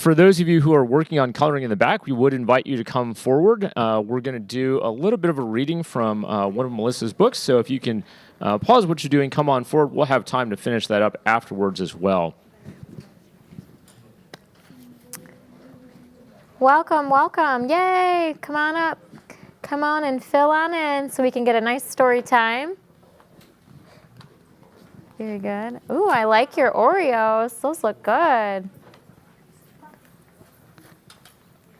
for those of you who are working on coloring in the back, we would invite you to come forward. We're going to do a little bit of a reading from one of Melissa's books. So if you can pause what you're doing, come on forward. We'll have time to finish that up afterwards as well. Welcome, welcome. Yay. Come on up. Come on and fill on in so we can get a nice story time. Very good. Ooh, I like your Oreos. Those look good.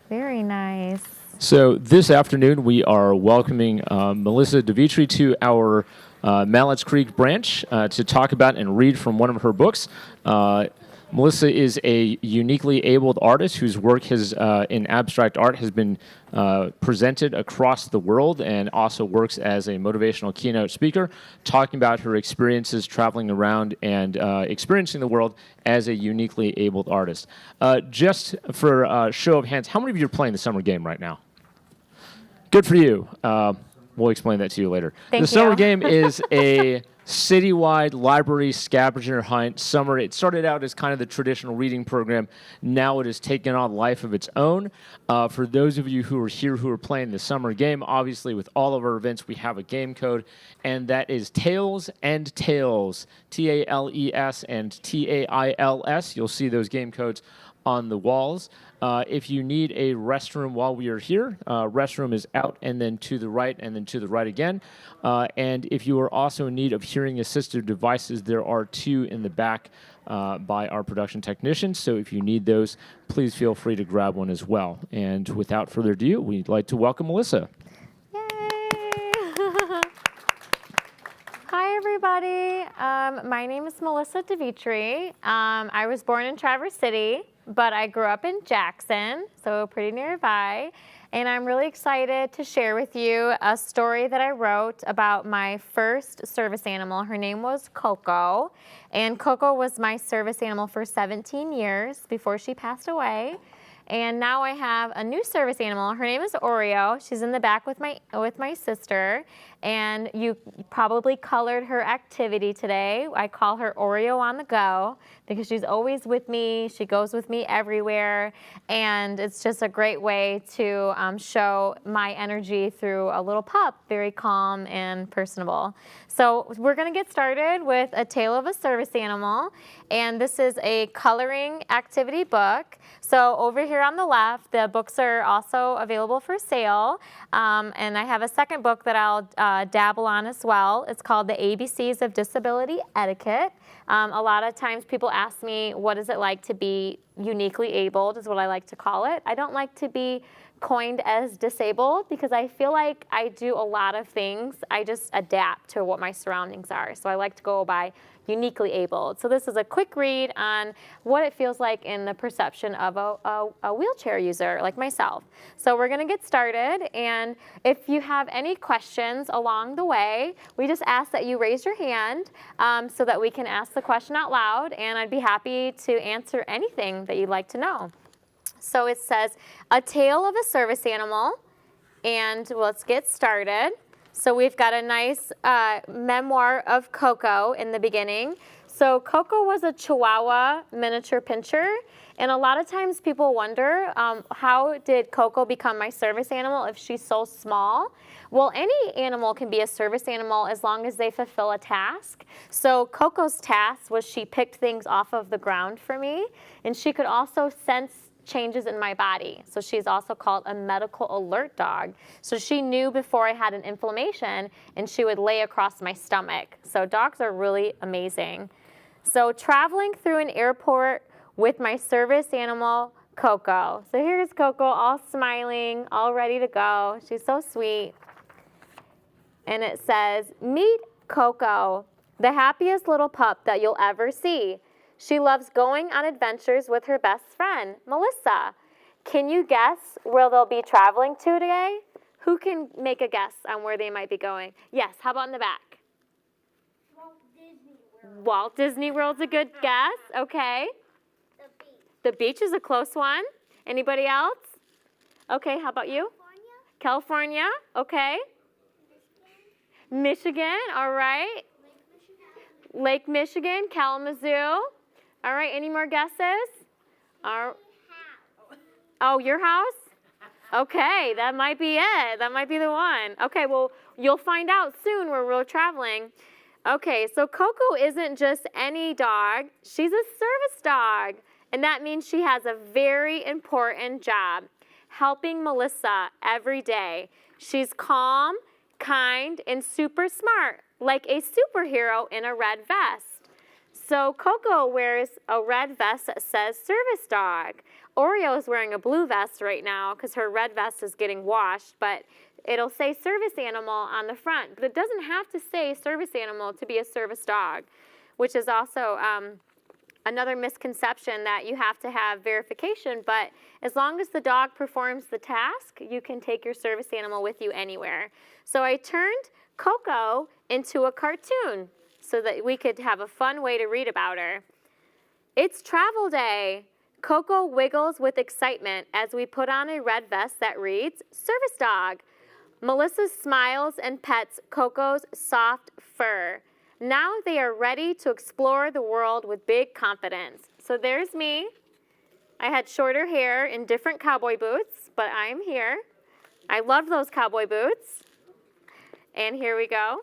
Very nice. So this afternoon, we are welcoming Melissa DiVietri to our Mallett's Creek branch to talk about and read from one of her books. Melissa is a uniquely abled artist whose work has, in abstract art has been presented across the world, and also works as a motivational keynote speaker, talking about her experiences traveling around and experiencing the world as a uniquely abled artist. Just for a show of hands, how many of you are playing the summer game right now? Good for you. We'll explain that to you later. Thank the summer you. game is a citywide library scavenger hunt summer. It started out as kind of the traditional reading program. Now it has taken on life of its own. For those of you who are here who are playing the summer game, obviously with all of our events, we have a game code, and that is Tales and Tales, T-A-L-E-S and T-A-I-L-S. You'll see those game codes on the walls. If you need a restroom while we are here, restroom is out and then to the right and then to the right again. And if you are also in need of hearing assistive devices, there are 2 in the back by our production technicians. So if you need those, please feel free to grab one as well. And without further ado, we'd like to welcome Melissa. Yay! Hi, everybody. My name is Melissa DiVietri. I was born in Traverse City, but I grew up in Jackson, so pretty nearby. And I'm really excited to share with you a story that I wrote about my first service animal. Her name was CoCo, and CoCo was my service animal for 17 years before she passed away. And now I have a new service animal. Her name is Oreo. She's in the back with my sister. And you probably colored her activity today. I call her Oreo on the go because she's always with me. She goes with me everywhere. And it's just a great way to show my energy through a little pup, very calm and personable. So we're going to get started with A Tale of a Service Animal. And this is a coloring activity book. So over here on the left, the books are also available for sale. And I have a second book that I'll dabble on as well. It's called The ABCs of Disability Etiquette. A lot of times people ask me, what is it like to be uniquely abled, is what I like to call it. I don't like to be coined as disabled because I feel like I do a lot of things. I just adapt to what my surroundings are. So I like to go by uniquely abled. So this is a quick read on what it feels like in the perception of a wheelchair user like myself. So we're going to get started, and if you have any questions along the way, we just ask that you raise your hand so that we can ask the question out loud, and I'd be happy to answer anything that you'd like to know. So it says, A Tale of a Service Animal, and let's get started. So we've got a nice memoir of CoCo in the beginning. So CoCo was a Chihuahua miniature pinscher, and a lot of times people wonder, how did CoCo become my service animal if she's so small? Well, any animal can be a service animal as long as they fulfill a task. So CoCo's task was she picked things off of the ground for me, and she could also sense changes in my body. So she's also called a medical alert dog. So she knew before I had an inflammation, and she would lay across my stomach. So dogs are really amazing. So traveling through an airport with my service animal, CoCo. So here's CoCo all smiling, all ready to go. She's so sweet. And it says, meet CoCo, the happiest little pup that you'll ever see. She loves going on adventures with her best friend, Melissa. Can you guess where they'll be traveling to today? Who can make a guess on where they might be going? Yes, how about in the back? Walt Disney World. Walt Disney World's a good guess. Okay. The beach. The beach is a close one. Anybody else? Okay, how about you? California. California. Okay. Michigan. All right. Lake Michigan. Lake Michigan, Kalamazoo. All right, any more guesses? Oh, your house? Okay, that might be it. That might be the one. Okay, well, you'll find out soon where we're traveling. Okay, so CoCo isn't just any dog. She's a service dog. And that means she has a very important job, helping Melissa every day. She's calm, kind, and super smart, like a superhero in a red vest. So CoCo wears a red vest that says service dog. Oreo is wearing a blue vest right now because her red vest is getting washed, but it'll say service animal on the front. But it doesn't have to say service animal to be a service dog, which is also another misconception that you have to have verification. But as long as the dog performs the task, you can take your service animal with you anywhere. So I turned CoCo into a cartoon so that we could have a fun way to read about her. It's travel day. CoCo wiggles with excitement as we put on a red vest that reads, service dog. Melissa smiles and pets CoCo's soft fur. Now they are ready to explore the world with big confidence. So there's me. I had shorter hair and different cowboy boots, but I'm here. I love those cowboy boots. And here we go.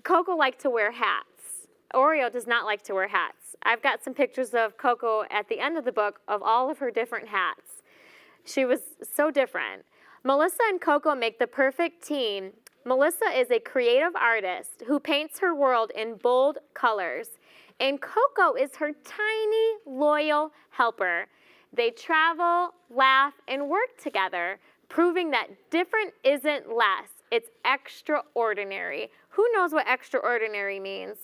CoCo liked to wear hats. Oreo does not like to wear hats. I've got some pictures of CoCo at the end of the book of all of her different hats. She was so different. Melissa and CoCo make the perfect team. Melissa is a creative artist who paints her world in bold colors. And CoCo is her tiny, loyal helper. They travel, laugh, and work together, proving that different isn't less. It's extraordinary. Who knows what extraordinary means?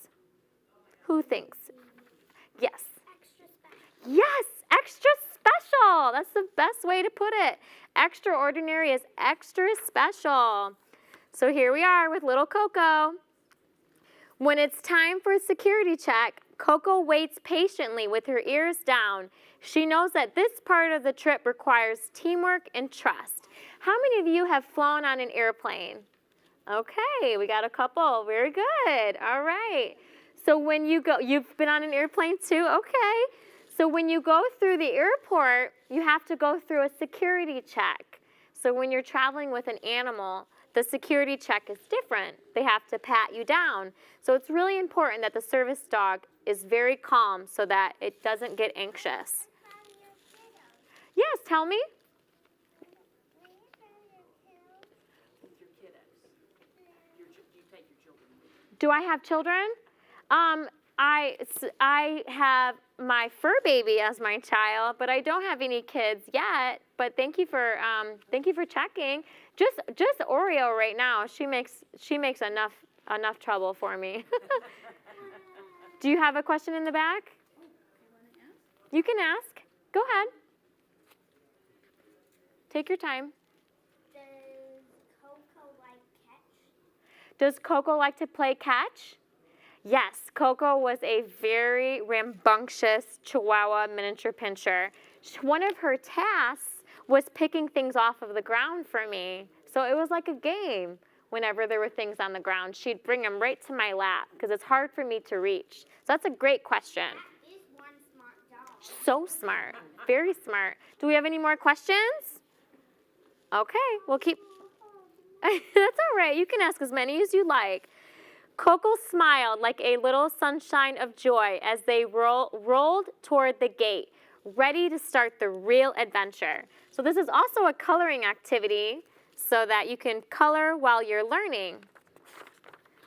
Who thinks? Yes. Extra special. Yes, extra special. That's the best way to put it. Extraordinary is extra special. So here we are with little CoCo. When it's time for a security check, CoCo waits patiently with her ears down. She knows that this part of the trip requires teamwork and trust. How many of you have flown on an airplane? Okay, we got a couple. Very good. All right. So when you go, you've been on an airplane too? Okay. So when you go through the airport, you have to go through a security check. So when you're traveling with an animal, the security check is different. They have to pat you down. So it's really important that the service dog is very calm so that it doesn't get anxious. Yes, tell me. Do I have children? I have my fur baby as my child, but I don't have any kids yet. But thank you for checking. Just Oreo right now. She makes enough trouble for me. Do you have a question in the back? You can ask. Go ahead. Take your time. Does CoCo like catch? Does CoCo like to play catch? Yes, CoCo was a very rambunctious Chihuahua miniature pinscher. One of her tasks was picking things off of the ground for me. So it was like a game. Whenever there were things on the ground, she'd bring them right to my lap because it's hard for me to reach. So that's a great question. That is one smart dog. So smart, very smart. Do we have any more questions? Okay, we'll keep. That's all right. You can ask as many as you like. CoCo smiled like a little sunshine of joy as they rolled toward the gate, ready to start the real adventure. So this is also a coloring activity so that you can color while you're learning.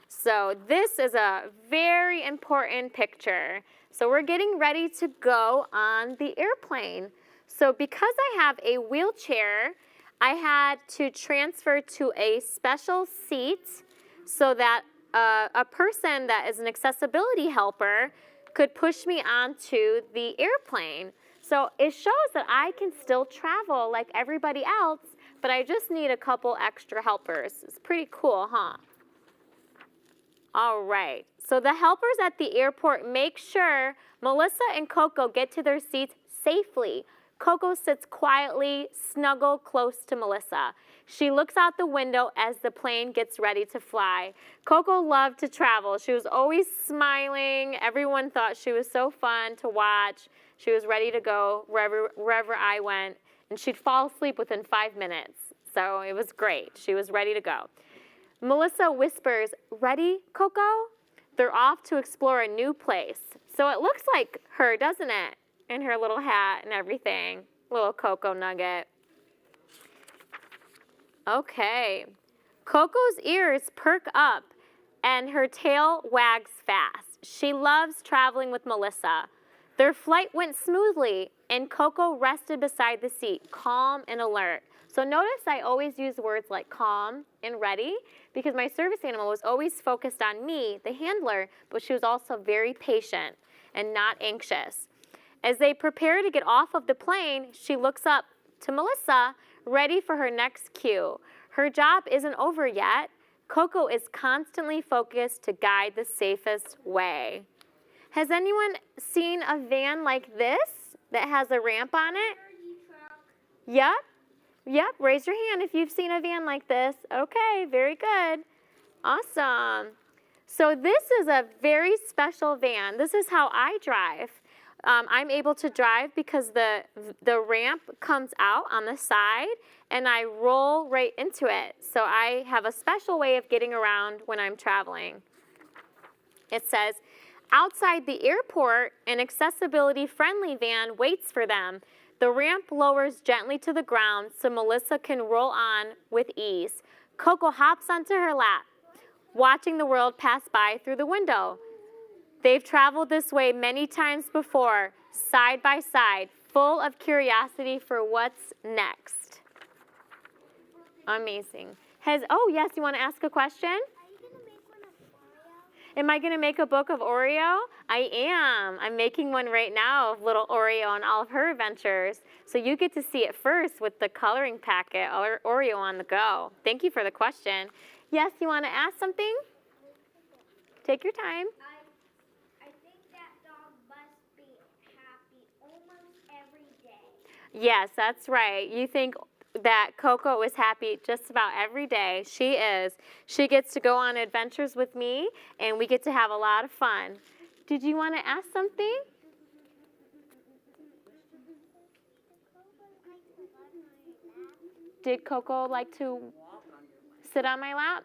So this is a very important picture. So we're getting ready to go on the airplane. So because I have a wheelchair, I had to transfer to a special seat so that a person that is an accessibility helper could push me onto the airplane. So it shows that I can still travel like everybody else, but I just need a couple extra helpers. It's pretty cool, huh? All right. So the helpers at the airport make sure Melissa and CoCo get to their seats safely, CoCo sits quietly, snuggled close to Melissa. She looks out the window as the plane gets ready to fly. CoCo loved to travel. She was always smiling. Everyone thought she was so fun to watch. She was ready to go wherever I went, and she'd fall asleep within 5 minutes. So it was great. She was ready to go. Melissa whispers, "Ready, CoCo?" They're off to explore a new place. So it looks like her, doesn't it? In her little hat and everything. Little CoCo nugget. Okay. CoCo's ears perk up and her tail wags fast. She loves traveling with Melissa. Their flight went smoothly and CoCo rested beside the seat, calm and alert. So notice I always use words like calm and ready because my service animal was always focused on me, the handler, but she was also very patient and not anxious. As they prepare to get off of the plane, she looks up to Melissa, ready for her next cue. Her job isn't over yet. CoCo is constantly focused to guide the safest way. Has anyone seen a van like this that has a ramp on it? Yep, raise your hand if you've seen a van like this. Okay, very good. Awesome. So this is a very special van. This is how I drive. I'm able to drive because the ramp comes out on the side and I roll right into it. So I have a special way of getting around when I'm traveling. It says, outside the airport, an accessibility-friendly van waits for them. The ramp lowers gently to the ground so Melissa can roll on with ease. CoCo hops onto her lap, watching the world pass by through the window. They've traveled this way many times before, side by side, full of curiosity for what's next. Amazing. Oh, yes, you want to ask a question? Are you going to make one of Oreo? Am I going to make a book of Oreo? I am. I'm making one right now of little Oreo and all of her adventures. So you get to see it first with the coloring packet, or Oreo on the go. Thank you for the question. Yes, you want to ask something? Take your time. I think that dog must be happy almost every day. Yes, that's right. You think that CoCo is happy just about every day. She is. She gets to go on adventures with me, and we get to have a lot of fun. Did you want to ask something? Did CoCo like to sit on my lap?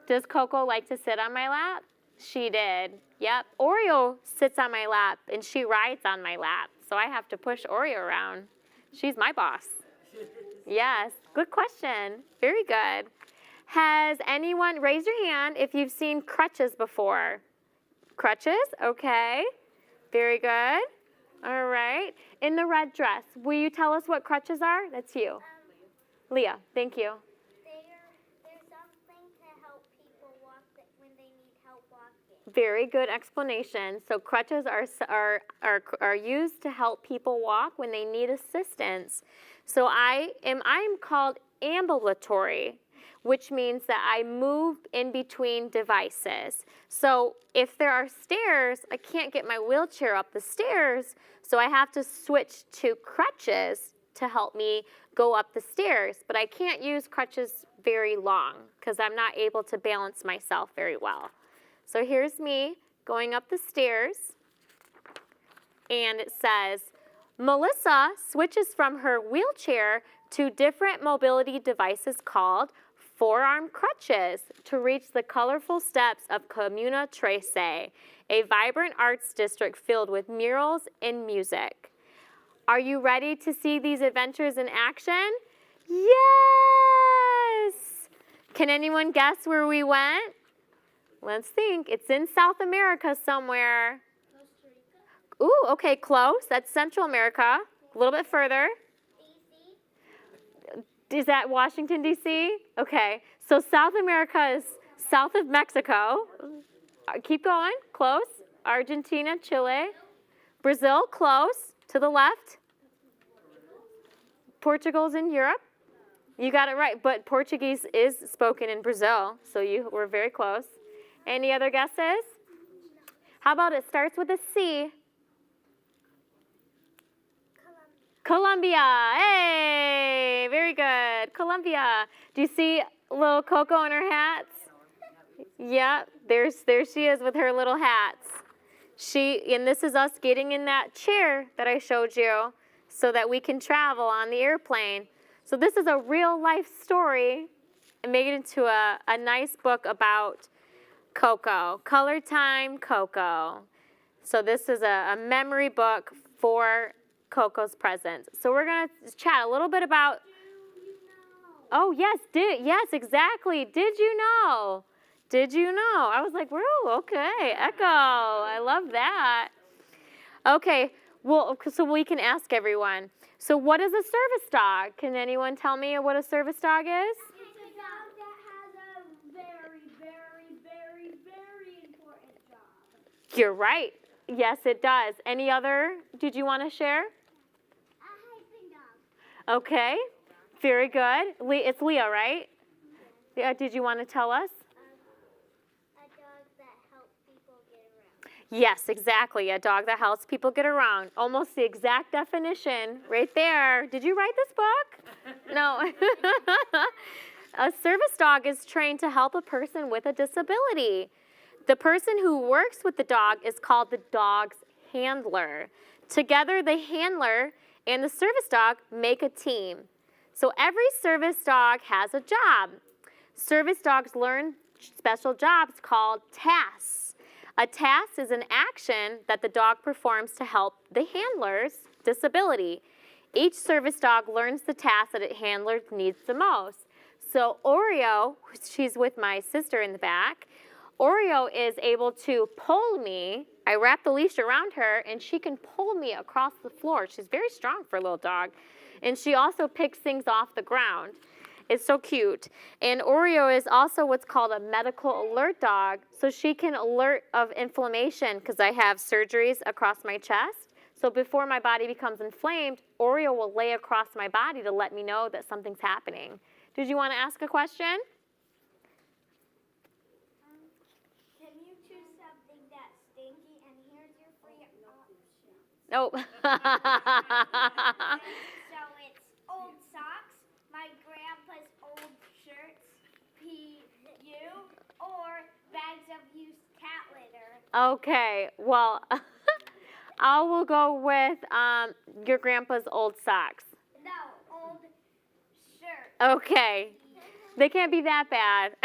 Does CoCo like to sit on my lap? She did. Yep. Oreo sits on my lap, and she rides on my lap. So I have to push Oreo around. She's my boss. Yes. Good question. Very good. Has anyone, raise your hand if you've seen crutches before. Crutches? Okay. Very good. All right. In the red dress, will you tell us what crutches are? That's you. Leah, thank you. They're something to help people walk when they need help walking. Very good explanation. So crutches are used to help people walk when they need assistance. So I'm called ambulatory, which means that I move in between devices. So if there are stairs, I can't get my wheelchair up the stairs, so I have to switch to crutches to help me go up the stairs. But I can't use crutches very long because I'm not able to balance myself very well. So here's me going up the stairs, and it says, Melissa switches from her wheelchair to different mobility devices called forearm crutches to reach the colorful steps of Comuna Trece, a vibrant arts district filled with murals and music. Are you ready to see these adventures in action? Yes! Can anyone guess where we went? Let's think. It's in South America somewhere. Costa Rica? Ooh, okay, close. That's Central America. A little bit further. DC? Is that Washington, D.C.? Okay. So South America is south of Mexico. Keep going. Close. Argentina, Chile. Brazil, close. To the left. Portugal's in Europe. You got it right, but Portuguese is spoken in Brazil, so you were very close. Any other guesses? How about it starts with a C? Columbia. Hey, very good. Columbia. Do you see little CoCo in her hats? Yeah, there she is with her little hats. And this is us getting in that chair that I showed you so that we can travel on the airplane. So this is a real life story and made it into a nice book about CoCo. Color Time CoCo. So this is a memory book for CoCo's presence. So we're going to chat a little bit about. Oh, yes, exactly. Did you know? Did you know? I was like, whoa, okay, Echo. I love that. Okay, well, so we can ask everyone. So what is a service dog? Can anyone tell me what a service dog is? It's a dog that has a very, very, very, very important job. You're right. Yes, it does. Any other? Did you want to share? A hyping dog. Okay, very good. It's Leah, right? Yeah. Did you want to tell us? A dog that helps people get around. Yes, exactly. A dog that helps people get around. Almost the exact definition right there. Did you write this book? No. A service dog is trained to help a person with a disability. The person who works with the dog is called the dog's handler. Together, the handler and the service dog make a team. So every service dog has a job. Service dogs learn special jobs called tasks. A task is an action that the dog performs to help the handler's disability. Each service dog learns the task that its handler needs the most. So Oreo, she's with my sister in the back, Oreo is able to pull me. I wrap the leash around her, and she can pull me across the floor. She's very strong for a little dog. And she also picks things off the ground. It's so cute. And Oreo is also what's called a medical alert dog. So she can alert of inflammation because I have surgeries across my chest. So before my body becomes inflamed, Oreo will lay across my body to let me know that something's happening. Did you want to ask a question? Can you choose something that's stinky? And here's your free option. Oh. So it's old socks, my grandpa's old shirts, PU, or bags of used cat litter. Okay, well, I will go with your grandpa's old socks. No, old shirt. Okay, they can't be that bad.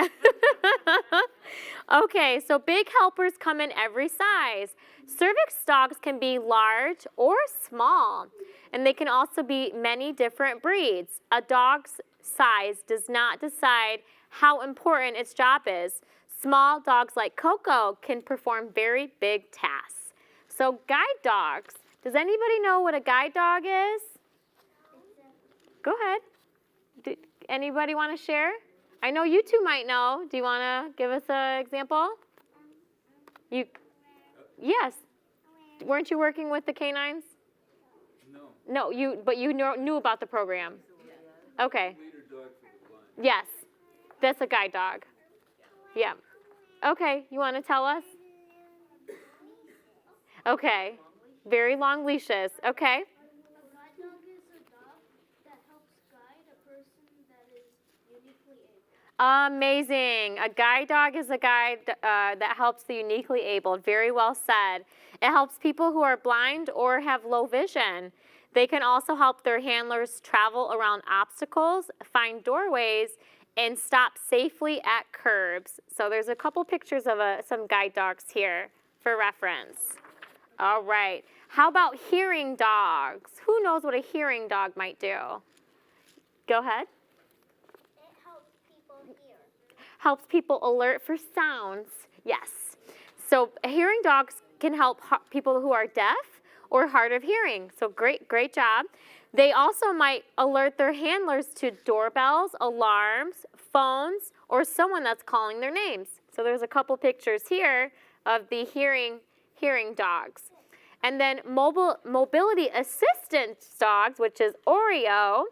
Okay, so big helpers come in every size. Service dogs can be large or small, and they can also be many different breeds. A dog's size does not decide how important its job is. Small dogs like CoCo can perform very big tasks. So guide dogs. Does anybody know what a guide dog is? Go ahead. Anybody want to share? I know you two might know. Do you want to give us an example? Yes. Weren't you working with the canines? No. No, but you knew about the program. Okay. Yes. That's a guide dog. Yeah. Okay, you want to tell us? Okay. Very long leashes. Okay. A guide dog is a dog that helps guide a person that is uniquely able. Amazing. A guide dog is a guide that helps the uniquely abled. Very well said. It helps people who are blind or have low vision. They can also help their handlers travel around obstacles, find doorways, and stop safely at curbs. So there's a couple pictures of some guide dogs here for reference. All right. How about hearing dogs? Who knows what a hearing dog might do? Go ahead. It helps people hear. Helps people alert for sounds. Yes. So hearing dogs can help people who are deaf or hard of hearing. So great job. They also might alert their handlers to doorbells, alarms, phones, or someone that's calling their names. So there's a couple pictures here of the hearing dogs. And then mobility assistance dogs, which is Oreo.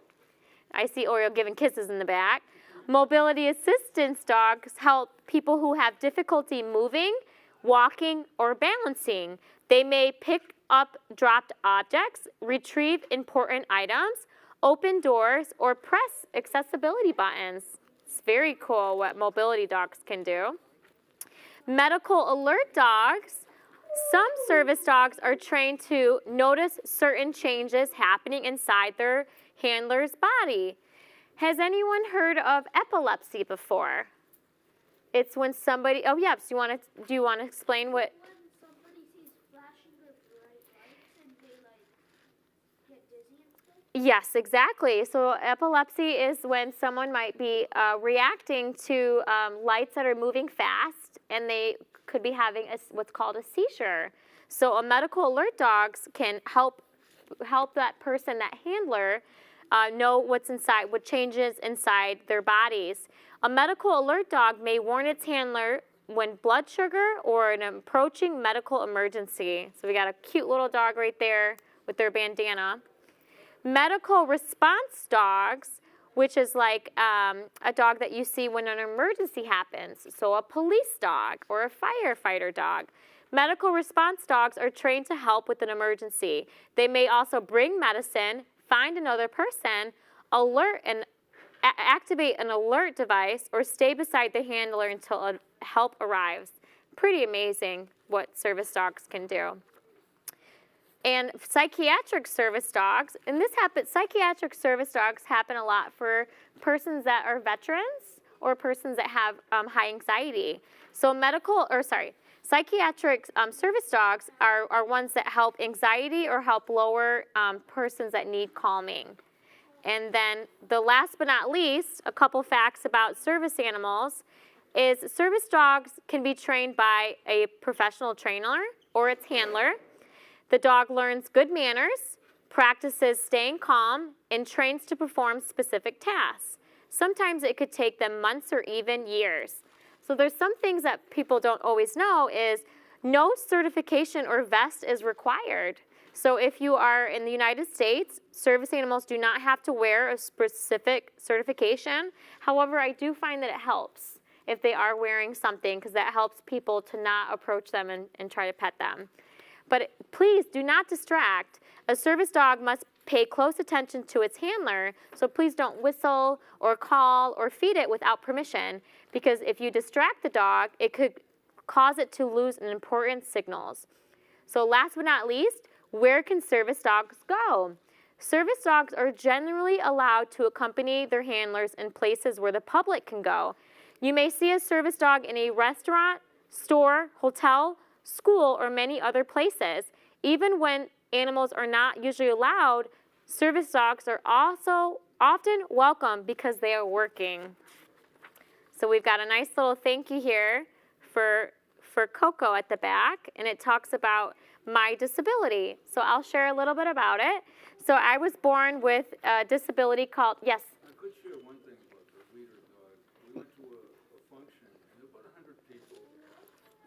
I see Oreo giving kisses in the back. Mobility assistance dogs help people who have difficulty moving, walking, or balancing. They may pick up dropped objects, retrieve important items, open doors, or press accessibility buttons. It's very cool what mobility dogs can do. Medical alert dogs. Some service dogs are trained to notice certain changes happening inside their handler's body. Has anyone heard of epilepsy before? It's when somebody, oh yeah, so do you want to explain what? When somebody sees flashing of bright lights and they get dizzy and stuff? Yes, exactly. So epilepsy is when someone might be reacting to lights that are moving fast, and they could be having what's called a seizure. So a medical alert dogs can help that person, that handler, know what's inside, what changes inside their bodies. A medical alert dog may warn its handler when blood sugar or an approaching medical emergency. So we got a cute little dog right there with their bandana. Medical response dogs, which is like a dog that you see when an emergency happens. So a police dog or a firefighter dog. Medical response dogs are trained to help with an emergency. They may also bring medicine, find another person, alert and activate an alert device, or stay beside the handler until help arrives. Pretty amazing what service dogs can do. And psychiatric service dogs, and psychiatric service dogs happen a lot for persons that are veterans or persons that have high anxiety. So psychiatric service dogs are ones that help anxiety or help lower persons that need calming. And then the last but not least, a couple facts about service animals is service dogs can be trained by a professional trainer or its handler. The dog learns good manners, practices staying calm, and trains to perform specific tasks. Sometimes it could take them months or even years. So there's some things that people don't always know is no certification or vest is required. So if you are in the United States, service animals do not have to wear a specific certification. However, I do find that it helps if they are wearing something, because that helps people to not approach them and try to pet them. But please do not distract. A service dog must pay close attention to its handler, so please don't whistle or call or feed it without permission, because if you distract the dog, it could cause it to lose an important signals. So last but not least, where can service dogs go? Service dogs are generally allowed to accompany their handlers in places where the public can go. You may see a service dog in a restaurant, store, hotel, school, or many other places. Even when animals are not usually allowed, service dogs are also often welcome because they are working. So we've got a nice little thank you here for CoCo at the back, and it talks about my disability. So I'll share a little bit about it. So I was born with a disability called, yes? I could share one thing about the leader dog. We went to a function, and there were about 100 people.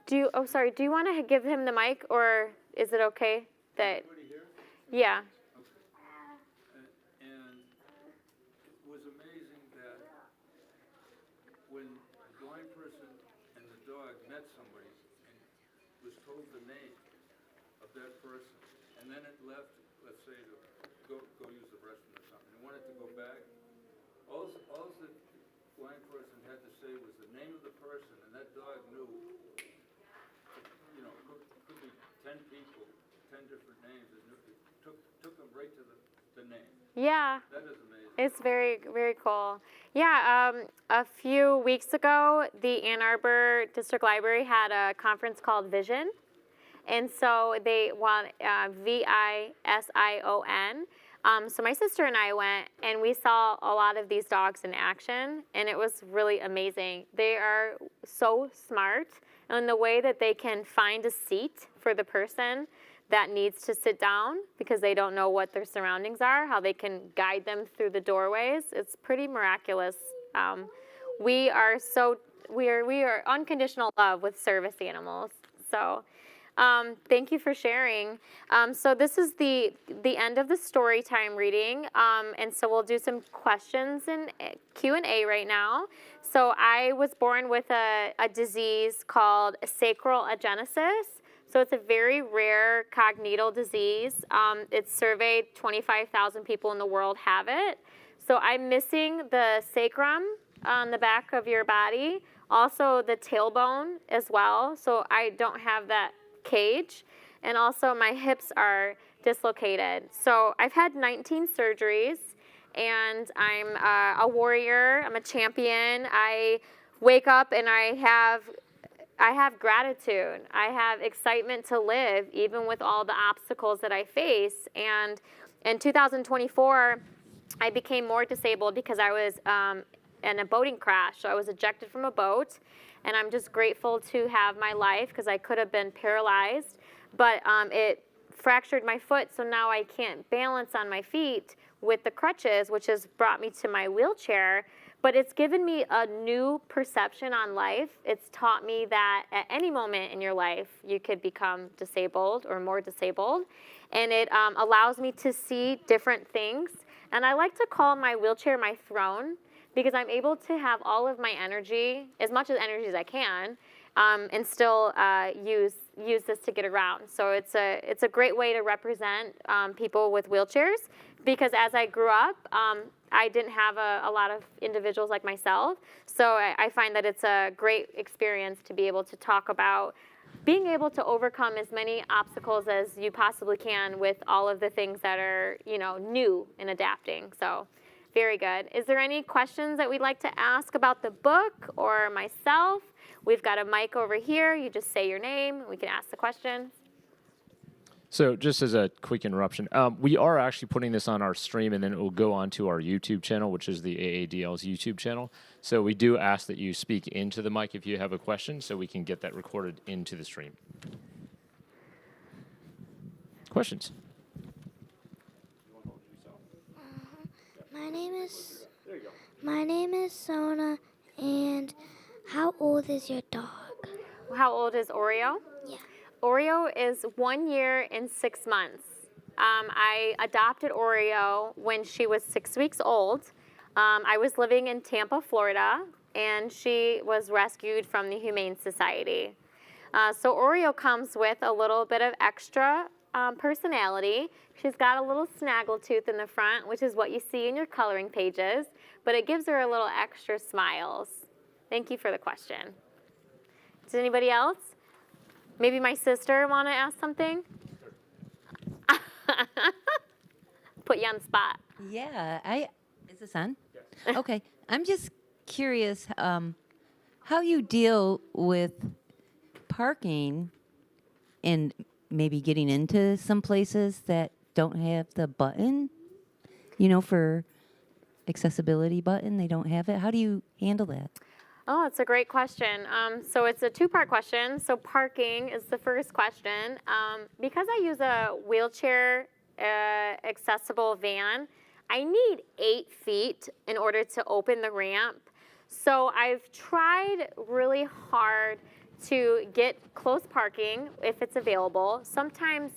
Do you want to give him the mic, or is it okay that? Everybody here? Yeah. Okay. And it was amazing that when the blind person and the dog met somebody and was told the name of that person, and then it left, let's say, to go use the restroom or something, and wanted to go back, all the blind person had to say was the name of the person, and that dog knew, could be 10 people, 10 different names, and it took them right to the name. Yeah. That is amazing. It's very, very cool. Yeah, a few weeks ago, the Ann Arbor District Library had a conference called Vision. And so they want VISION. So my sister and I went, and we saw a lot of these dogs in action, and it was really amazing. They are so smart in the way that they can find a seat for the person that needs to sit down because they don't know what their surroundings are, how they can guide them through the doorways. It's pretty miraculous. We are unconditional love with service animals. So thank you for sharing. So this is the end of the story time reading, and so we'll do some questions and Q&A right now. So I was born with a disease called sacral agenesis. So it's a very rare congenital disease. It's surveyed 25,000 people in the world have it. So I'm missing the sacrum on the back of your body, also the tailbone as well. So I don't have that cage. And also my hips are dislocated. So I've had 19 surgeries, and I'm a warrior. I'm a champion. I wake up and I have gratitude. I have excitement to live, even with all the obstacles that I face. And in 2024, I became more disabled because I was in a boating crash. So I was ejected from a boat, and I'm just grateful to have my life because I could have been paralyzed. But it fractured my foot, so now I can't balance on my feet with the crutches, which has brought me to my wheelchair. But it's given me a new perception on life. It's taught me that at any moment in your life, you could become disabled or more disabled. And it allows me to see different things. And I like to call my wheelchair my throne, because I'm able to have all of my energy, as much energy as I can, and still use this to get around. So it's a great way to represent people with wheelchairs, because as I grew up, I didn't have a lot of individuals like myself. So I find that it's a great experience to be able to talk about being able to overcome as many obstacles as you possibly can with all of the things that are, new and adapting. So very good. Is there any questions that we'd like to ask about the book or myself? We've got a mic over here. You just say your name. We can ask the question. So just as a quick interruption, we are actually putting this on our stream, and then it will go onto our YouTube channel, which is the AADL's YouTube channel. So we do ask that you speak into the mic if you have a question, so we can get that recorded into the stream. Questions? My name is Sona, and how old is your dog? How old is Oreo? Yeah. Oreo is 1 year and 6 months. I adopted Oreo when she was 6 weeks old. I was living in Tampa, Florida, and she was rescued from the Humane Society. So Oreo comes with a little bit of extra personality. She's got a little snaggle tooth in the front, which is what you see in your coloring pages, but it gives her a little extra smiles. Thank you for the question. Does anybody else? Maybe my sister want to ask something? Put you on the spot. Yeah, is this on? Yes. Okay, I'm just curious how you deal with parking and maybe getting into some places that don't have the button, for accessibility button. They don't have it. How do you handle that? Oh, it's a great question. So it's a two-part question. So parking is the first question. Because I use a wheelchair accessible van, I need 8 feet in order to open the ramp. So I've tried really hard to get close parking if it's available. Sometimes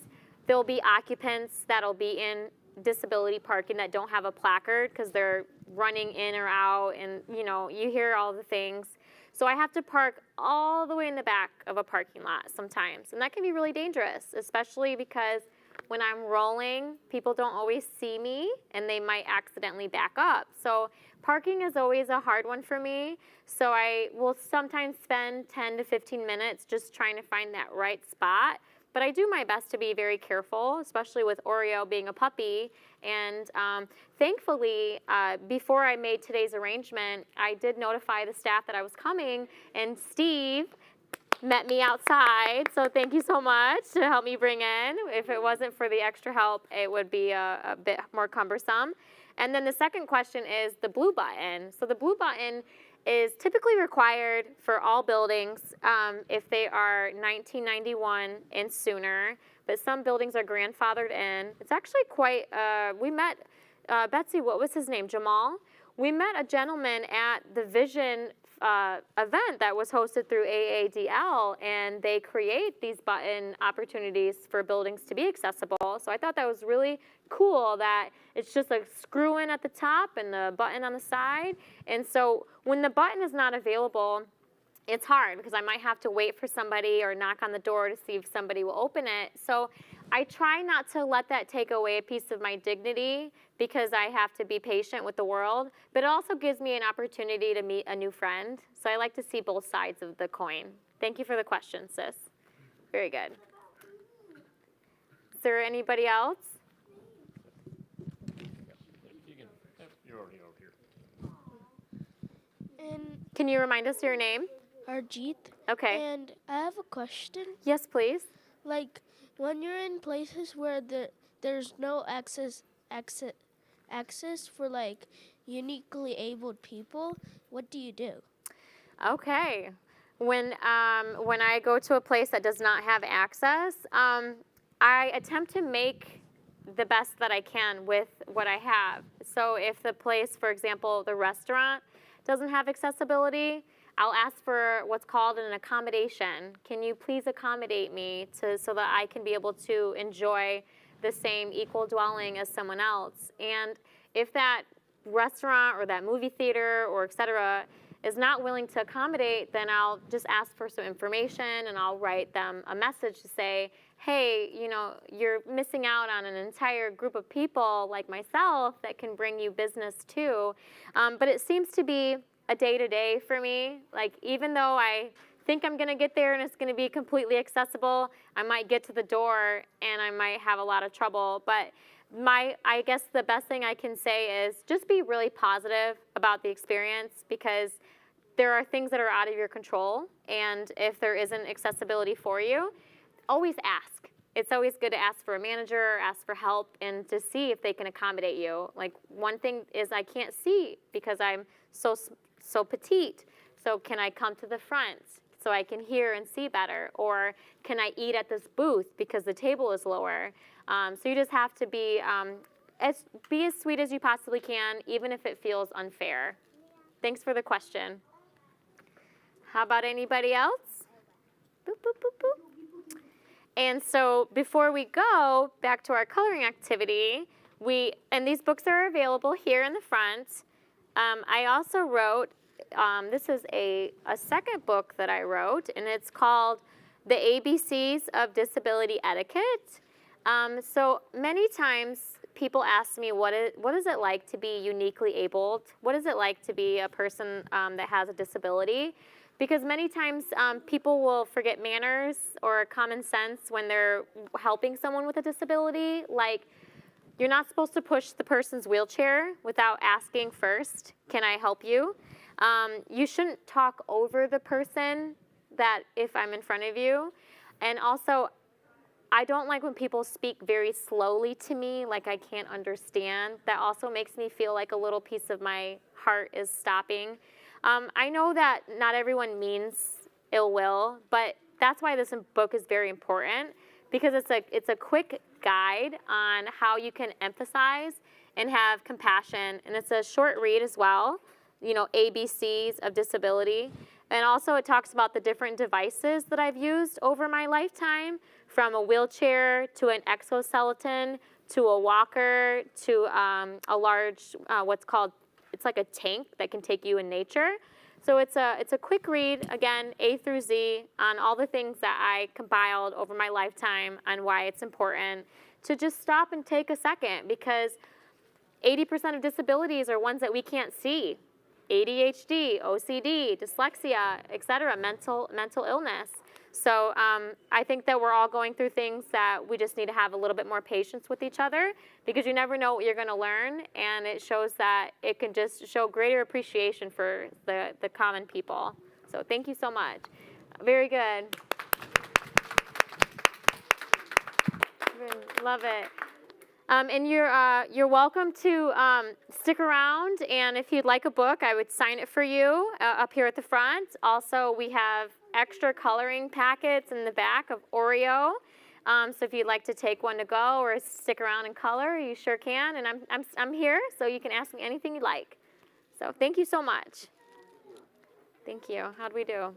there'll be occupants that'll be in disability parking that don't have a placard because they're running in or out, and you hear all the things. So I have to park all the way in the back of a parking lot sometimes, and that can be really dangerous, especially because when I'm rolling, people don't always see me and they might accidentally back up. So parking is always a hard one for me. So I will sometimes spend 10 to 15 minutes just trying to find that right spot. But I do my best to be very careful, especially with Oreo being a puppy. And thankfully, before I made today's arrangement, I did notify the staff that I was coming, and Steve met me outside. So thank you so much to help me bring in. If it wasn't for the extra help, it would be a bit more cumbersome. And then the second question is the blue button. So the blue button is typically required for all buildings if they are 1991 and sooner, but some buildings are grandfathered in. It's actually quite, we met, Betsy, what was his name, Jamal? We met a gentleman at the Vision event that was hosted through AADL, and they create these button opportunities for buildings to be accessible. So I thought that was really cool that it's just a screw in at the top and the button on the side. And so when the button is not available, it's hard because I might have to wait for somebody or knock on the door to see if somebody will open it. So I try not to let that take away a piece of my dignity because I have to be patient with the world, but it also gives me an opportunity to meet a new friend. So I like to see both sides of the coin. Thank you for the question, sis. Very good. Is there anybody else? You're already over here. And Can you remind us your name? Arjit. Okay. And I have a question. Yes, please. Like when you're in places where there's no access for like uniquely abled people, what do you do? Okay. When I go to a place that does not have access, I attempt to make the best that I can with what I have. So if the place, for example, the restaurant, doesn't have accessibility, I'll ask for what's called an accommodation. Can you please accommodate me so that I can be able to enjoy the same equal dwelling as someone else? And if that restaurant or that movie theater or et cetera is not willing to accommodate, then I'll just ask for some information and I'll write them a message to say, hey, you know, you're missing out on an entire group of people like myself that can bring you business too. But it seems to be a day-to-day for me. Like, even though I think I'm gonna get there and it's gonna be completely accessible, I might get to the door and I might have a lot of trouble. But I guess the best thing I can say is just be really positive about the experience, because there are things that are out of your control, and if there isn't accessibility for you, always ask. It's always good to ask for a manager, ask for help, and to see if they can accommodate you. Like, one thing is I can't see because I'm so petite, so can I come to the front so I can hear and see better? Or can I eat at this booth because the table is lower? So you just have to be as sweet as you possibly can, even if it feels unfair. Thanks for the question. How about anybody else? Boop, boop, boop, boop. And so before we go back to our coloring activity, and these books are available here in the front. I also wrote, this is a second book that I wrote, and it's called The ABCs of Disability Etiquette. So many times people ask me, what is it like to be uniquely abled? What is it like to be a person that has a disability? Because many times people will forget manners or common sense when they're helping someone with a disability. Like, you're not supposed to push the person's wheelchair without asking first, can I help you? You shouldn't talk over the person that if I'm in front of you. And also, I don't like when people speak very slowly to me, like I can't understand. That also makes me feel like a little piece of my heart is stopping. I know that not everyone means ill will, but that's why this book is very important, because it's a quick guide on how you can emphasize and have compassion. And it's a short read as well, you know, ABCs of disability. And also it talks about the different devices that I've used over my lifetime, from a wheelchair to an exoskeleton to a walker to a large, it's like a tank that can take you in nature. So it's a quick read, again, A through Z, on all the things that I compiled over my lifetime on why it's important to just stop and take a second, because 80% of disabilities are ones that we can't see. ADHD, OCD, dyslexia, etc., mental illness. So I think that we're all going through things that we just need to have a little bit more patience with each other, because you never know what you're going to learn, and it shows that it can just show greater appreciation for the common people. So thank you so much. Very good. Love it. And you're welcome to stick around, and if you'd like a book, I would sign it for you up here at the front. Also, we have extra coloring packets in the back of Oreo. So if you'd like to take one to go or stick around and color, you sure can. And I'm here, so you can ask me anything you'd like. So thank you so much. Thank you. How'd we do?